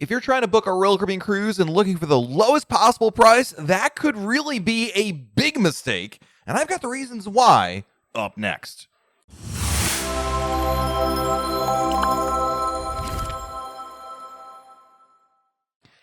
If you're trying to book a Royal Caribbean cruise and looking for the lowest possible price, that could really be a big mistake. And I've got the reasons why up next.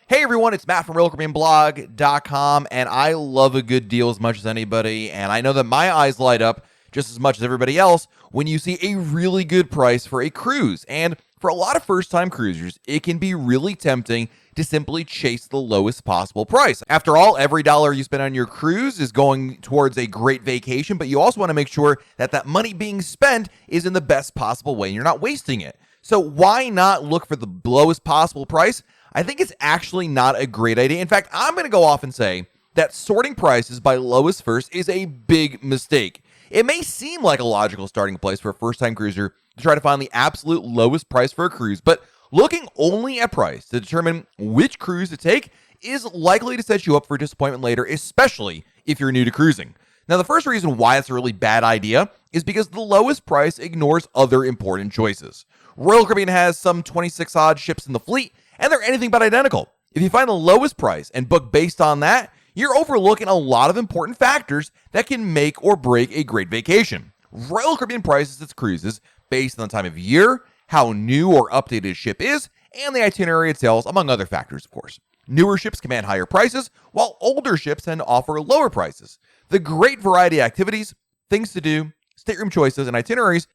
Hey everyone, it's Matt from RoyalCaribbeanBlog.com, and I love a good deal as much as anybody, and I know that my eyes light up just as much as everybody else when you see a really good price for a cruise. And for a lot of first-time cruisers, it can be really tempting to simply chase the lowest possible price. After all, every dollar you spend on your cruise is going towards a great vacation, but you also want to make sure that that money being spent is in the best possible way and you're not wasting it. So why not look for the lowest possible price? I think it's actually not a great idea. In fact, I'm going to go off and say that sorting prices by lowest first is a big mistake. It may seem like a logical starting place for a first-time cruiser to try to find the absolute lowest price for a cruise, but looking only at price to determine which cruise to take is likely to set you up for disappointment later, especially if you're new to cruising. Now, the first reason why it's a really bad idea is because the lowest price ignores other important choices. Royal Caribbean has some 26-odd ships in the fleet, and they're anything but identical. If you find the lowest price and book based on that, you're overlooking a lot of important factors that can make or break a great vacation. Royal Caribbean prices its cruises based on the time of year, how new or updated a ship is, and the itinerary it sails, among other factors, of course. Newer ships command higher prices, while older ships tend to offer lower prices. The great variety of activities, things to do, stateroom choices, and itineraries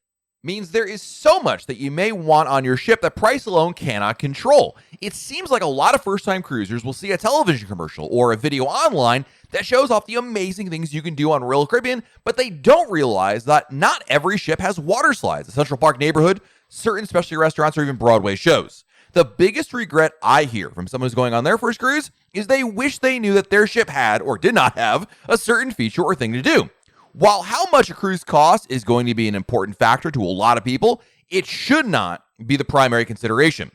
means there is so much that you may want on your ship that price alone cannot control. It seems like a lot of first-time cruisers will see a television commercial or a video online that shows off the amazing things you can do on Royal Caribbean, but they don't realize that not every ship has water slides, a Central Park neighborhood, certain specialty restaurants, or even Broadway shows. The biggest regret I hear from someone who's going on their first cruise is they wish they knew that their ship had or did not have a certain feature or thing to do. While how much a cruise costs is going to be an important factor to a lot of people, it should not be the primary consideration.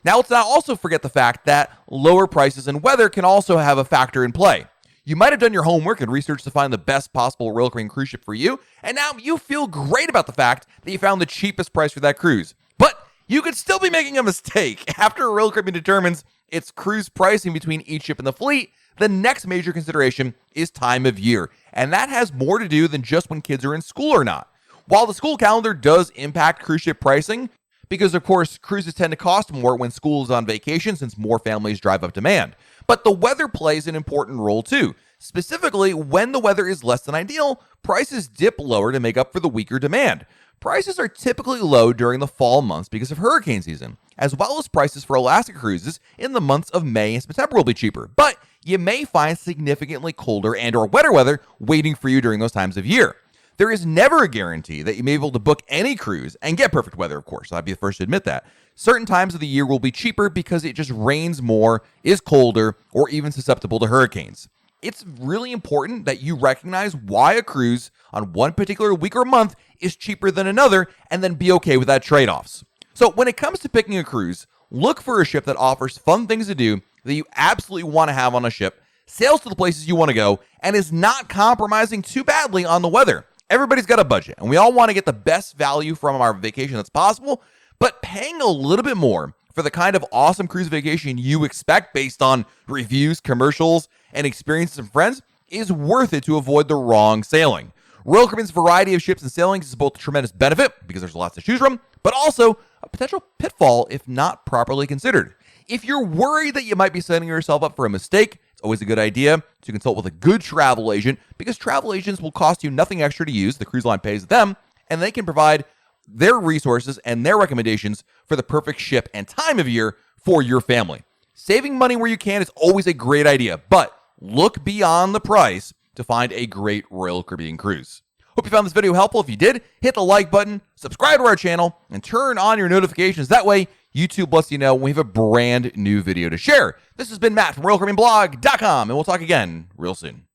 Now, let's not also forget the fact that lower prices and weather can also have a factor in play. You might have done your homework and research to find the best possible Royal Caribbean cruise ship for you, and now you feel great about the fact that you found the cheapest price for that cruise. But you could still be making a mistake. After Royal Caribbean determines its cruise pricing between each ship in the fleet, the next major consideration is time of year, and that has more to do than just when kids are in school or not. While the school calendar does impact cruise ship pricing, because of course cruises tend to cost more when school is on vacation since more families drive up demand. But the weather plays an important role too. Specifically, when the weather is less than ideal, prices dip lower to make up for the weaker demand. Prices are typically low during the fall months because of hurricane season, as well as prices for Alaska cruises in the months of May and September will be cheaper. But you may find significantly colder and or wetter weather waiting for you during those times of year. There is never a guarantee that you may be able to book any cruise and get perfect weather, of course. I'd be the first to admit that. Certain times of the year will be cheaper because it just rains more, is colder, or even susceptible to hurricanes. It's really important that you recognize why a cruise on one particular week or month is cheaper than another, and then be okay with that trade-offs. So when it comes to picking a cruise, look for a ship that offers fun things to do that you absolutely want to have on a ship, sails to the places you want to go, and is not compromising too badly on the weather. Everybody's got a budget, and we all want to get the best value from our vacation that's possible, but paying a little bit more for the kind of awesome cruise vacation you expect based on reviews, commercials, and experiences from friends is worth it to avoid the wrong sailing. Royal Caribbean's variety of ships and sailings is both a tremendous benefit because there's lots to choose from, but also a potential pitfall if not properly considered. If you're worried that you might be setting yourself up for a mistake, it's always a good idea to consult with a good travel agent because travel agents will cost you nothing extra to use. The cruise line pays them, and they can provide their resources and their recommendations for the perfect ship and time of year for your family. Saving money where you can is always a great idea, but look beyond the price to find a great Royal Caribbean cruise. Hope you found this video helpful. If you did, hit the like button, subscribe to our channel, and turn on your notifications. That way, YouTube lets you know when we have a brand new video to share. This has been Matt from RoyalCaribbeanBlog.com, and we'll talk again real soon.